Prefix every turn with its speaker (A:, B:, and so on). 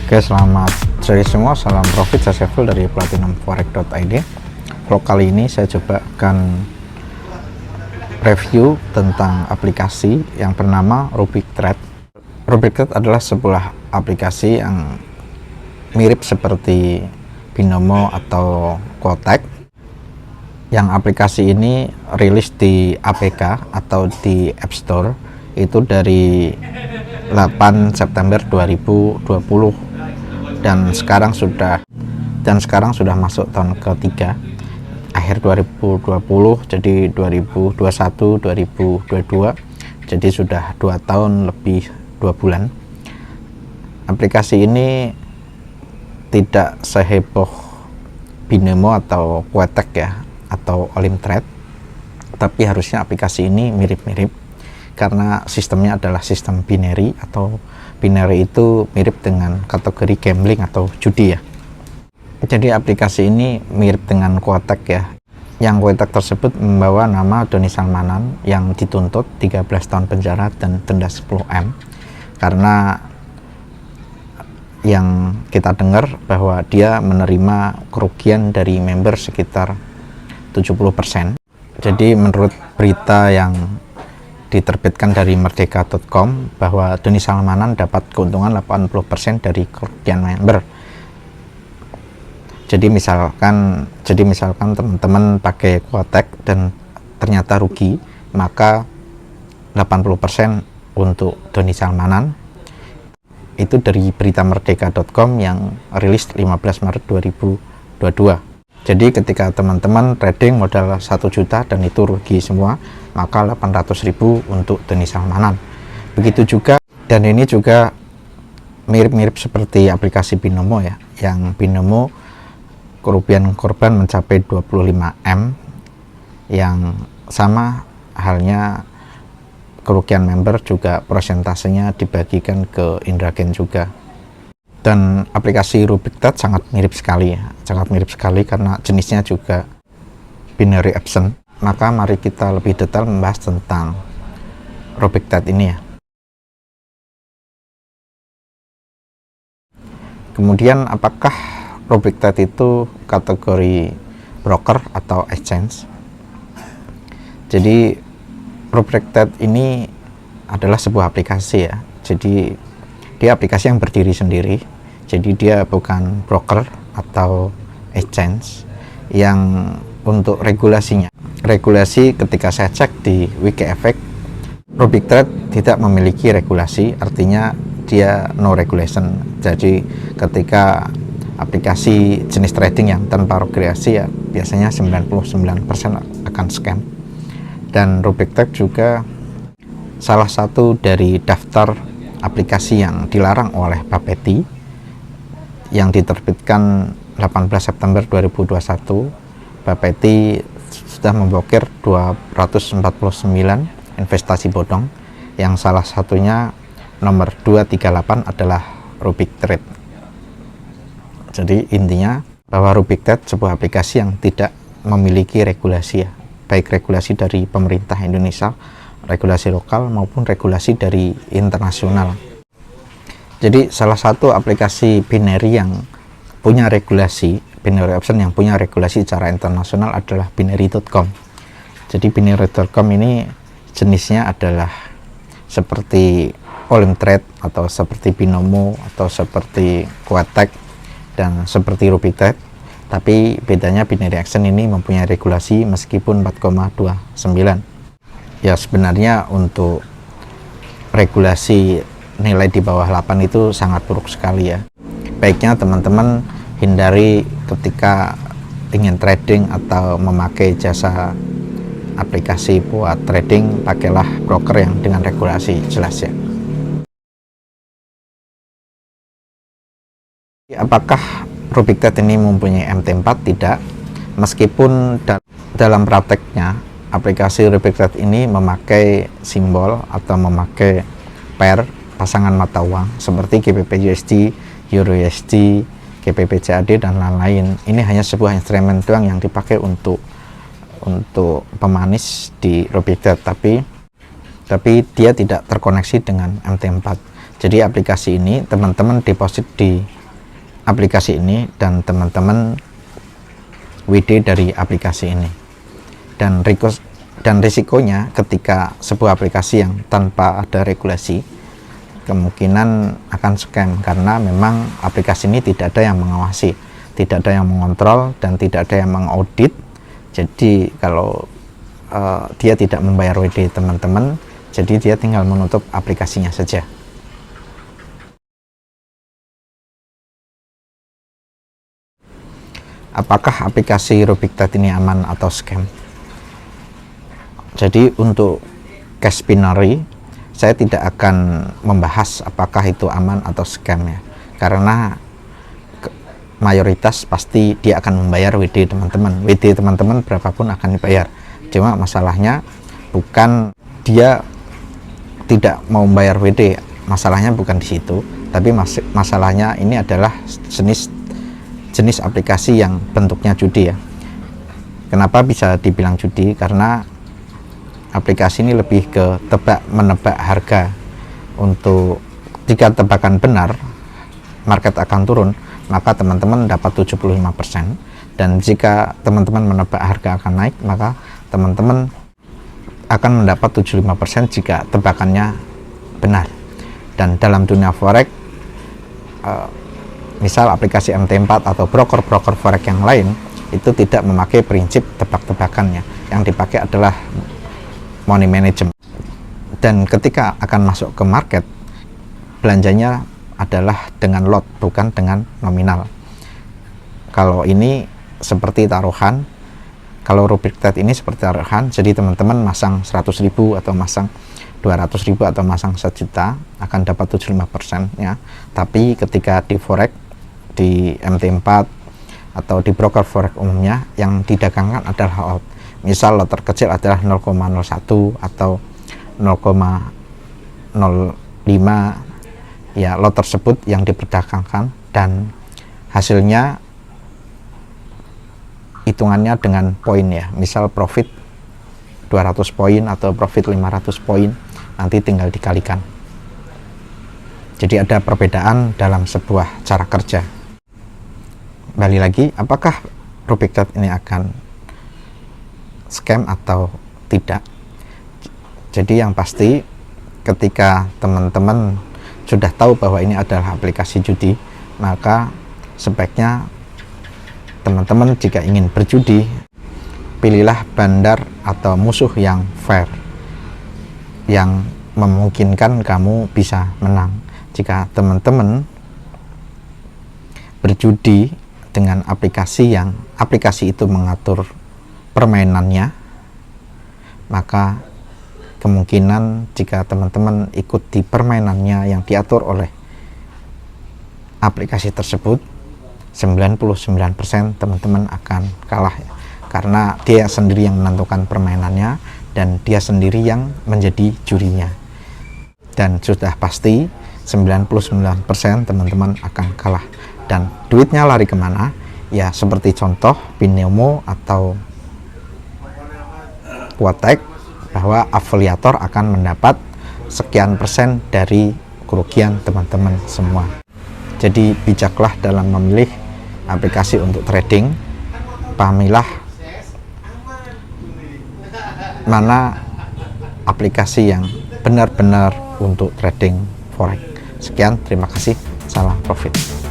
A: Oke, selamat sore semua, salam profit, saya Syaful dari platinumforex.id. Vlog kali ini saya coba akan review tentang aplikasi yang bernama RubikTrade. RubikTrade adalah sebuah aplikasi yang mirip seperti Binomo atau Quotek. Yang aplikasi ini rilis di APK atau di App Store itu dari 8 September 2020 dan sekarang sudah masuk tahun ketiga, akhir 2020, jadi 2021 2022, jadi sudah 2 tahun lebih 2 bulan. Aplikasi ini tidak seheboh Binomo atau Quotek ya, atau Olimtrade, tapi harusnya aplikasi ini mirip-mirip karena sistemnya adalah sistem binary, atau binary itu mirip dengan kategori gambling atau judi ya. Jadi aplikasi ini mirip dengan Quotek ya. Yang Quotek tersebut membawa nama Doni Salmanan yang dituntut 13 tahun penjara dan denda 10M karena yang kita dengar bahwa dia menerima kerugian dari member sekitar 70%. Jadi menurut berita yang diterbitkan dari merdeka.com bahwa Doni Salmanan dapat keuntungan 80% dari kerugian member. Jadi misalkan teman-teman pakai Quotek dan ternyata rugi, maka 80% untuk Doni Salmanan. Itu dari berita merdeka.com yang rilis 15 Maret 2022. Jadi ketika teman-teman trading modal 1 juta dan itu rugi semua, maka 800.000 untuk Doni Salmanan. Begitu juga, dan ini juga mirip-mirip seperti aplikasi Binomo ya, yang Binomo kerugian korban mencapai 25M, yang sama halnya kerugian member juga persentasenya dibagikan ke Indragen juga. Dan aplikasi RubikTrade sangat mirip sekali ya, karena jenisnya juga binary option. Maka mari kita lebih detail membahas tentang RubikTrade ini ya. Kemudian apakah RubikTrade itu kategori broker atau exchange? Jadi RubikTrade ini adalah sebuah aplikasi ya. Jadi dia aplikasi yang berdiri sendiri. Jadi dia bukan broker atau exchange. Yang untuk regulasinya, regulasi ketika saya cek di WikiEffect, RubikTrade tidak memiliki regulasi, artinya dia no regulation. Jadi ketika aplikasi jenis trading yang tanpa regulasi ya biasanya 99% akan scam. Dan RubikTrade juga salah satu dari daftar aplikasi yang dilarang oleh Bapeti yang diterbitkan 18 September 2021. Bapeti sudah memblokir 249 investasi bodong, yang salah satunya nomor 238 adalah RubikTrade. Jadi intinya bahwa RubikTrade sebuah aplikasi yang tidak memiliki regulasi ya, baik regulasi dari pemerintah Indonesia, regulasi lokal maupun regulasi dari internasional. Jadi salah satu aplikasi binary yang punya regulasi, binary option yang punya regulasi secara internasional adalah binary.com. Jadi binary.com ini jenisnya adalah seperti Olimtrade atau seperti Binomo atau seperti Quotek dan seperti RubikTrade. Tapi bedanya binary option ini mempunyai regulasi meskipun 4,29. Ya sebenarnya untuk regulasi nilai di bawah 8 itu sangat buruk sekali ya. Baiknya teman-teman hindari ketika ingin trading atau memakai jasa aplikasi buat trading, pakailah broker yang dengan regulasi jelas ya. Apakah RubikTrade ini mempunyai MT4? Tidak. Meskipun dalam prakteknya aplikasi RubikTrade ini memakai simbol atau memakai pair pasangan mata uang seperti GBP/USD, EUR/USD, GBP/CAD dan lain-lain. Ini hanya sebuah instrumen doang yang dipakai untuk pemanis di RubikTrade, tapi dia tidak terkoneksi dengan MT4. Jadi aplikasi ini teman-teman deposit di aplikasi ini dan teman-teman WD dari aplikasi ini. Dan risikonya ketika sebuah aplikasi yang tanpa ada regulasi kemungkinan akan scam, karena memang aplikasi ini tidak ada yang mengawasi, tidak ada yang mengontrol, dan tidak ada yang mengaudit. Jadi kalau dia tidak membayar WD teman-teman, jadi dia tinggal menutup aplikasinya saja. Apakah aplikasi Rubiktat ini aman atau scam? Jadi untuk Cash Binary saya tidak akan membahas apakah itu aman atau scam ya, karena mayoritas pasti dia akan membayar WD teman-teman. WD teman-teman berapapun akan dibayar. Cuma masalahnya bukan dia tidak mau membayar WD, masalahnya bukan di situ, tapi masalahnya ini adalah jenis aplikasi yang bentuknya judi ya. Kenapa bisa dibilang judi? Karena aplikasi ini lebih ke menebak harga. Untuk jika tebakan benar, market akan turun, maka teman-teman dapat 75%, dan jika teman-teman menebak harga akan naik, maka teman-teman akan mendapat 75% jika tebakannya benar. Dan dalam dunia forex, misal aplikasi MT4 atau broker-broker forex yang lain, itu tidak memakai prinsip tebak-tebakannya. Yang dipakai adalah money management. Dan ketika akan masuk ke market, belanjanya adalah dengan lot, bukan dengan nominal. Kalau ini seperti taruhan, kalau Rubiktat ini seperti taruhan, jadi teman-teman masang 100.000 atau masang 200.000 atau masang 1 juta akan dapat 75% ya. Tapi ketika di forex, di MT4 atau di broker forex umumnya, yang didagangkan adalah lot. Misal lot terkecil adalah 0,01 atau 0,05 ya, lot tersebut yang diperdagangkan, dan hasilnya hitungannya dengan poin ya. Misal profit 200 poin atau profit 500 poin, nanti tinggal dikalikan. Jadi ada perbedaan dalam sebuah cara kerja. Kembali lagi, apakah Rubiktat ini akan scam atau tidak? Jadi yang pasti ketika teman-teman sudah tahu bahwa ini adalah aplikasi judi, maka sebaiknya teman-teman jika ingin berjudi, pilihlah bandar atau musuh yang fair, yang memungkinkan kamu bisa menang. Jika teman-teman berjudi dengan aplikasi itu mengatur permainannya, maka kemungkinan jika teman-teman ikut di permainannya yang diatur oleh aplikasi tersebut, 99% teman-teman akan kalah ya. Karena dia sendiri yang menentukan permainannya dan dia sendiri yang menjadi jurinya, dan sudah pasti 99% teman-teman akan kalah. Dan duitnya lari kemana? Ya seperti contoh Binomo atau Quotek, bahwa afiliator akan mendapat sekian persen dari kerugian teman-teman semua. Jadi bijaklah dalam memilih aplikasi untuk trading. Pahamilah mana aplikasi yang benar-benar untuk trading forex. Sekian, terima kasih, salam profit.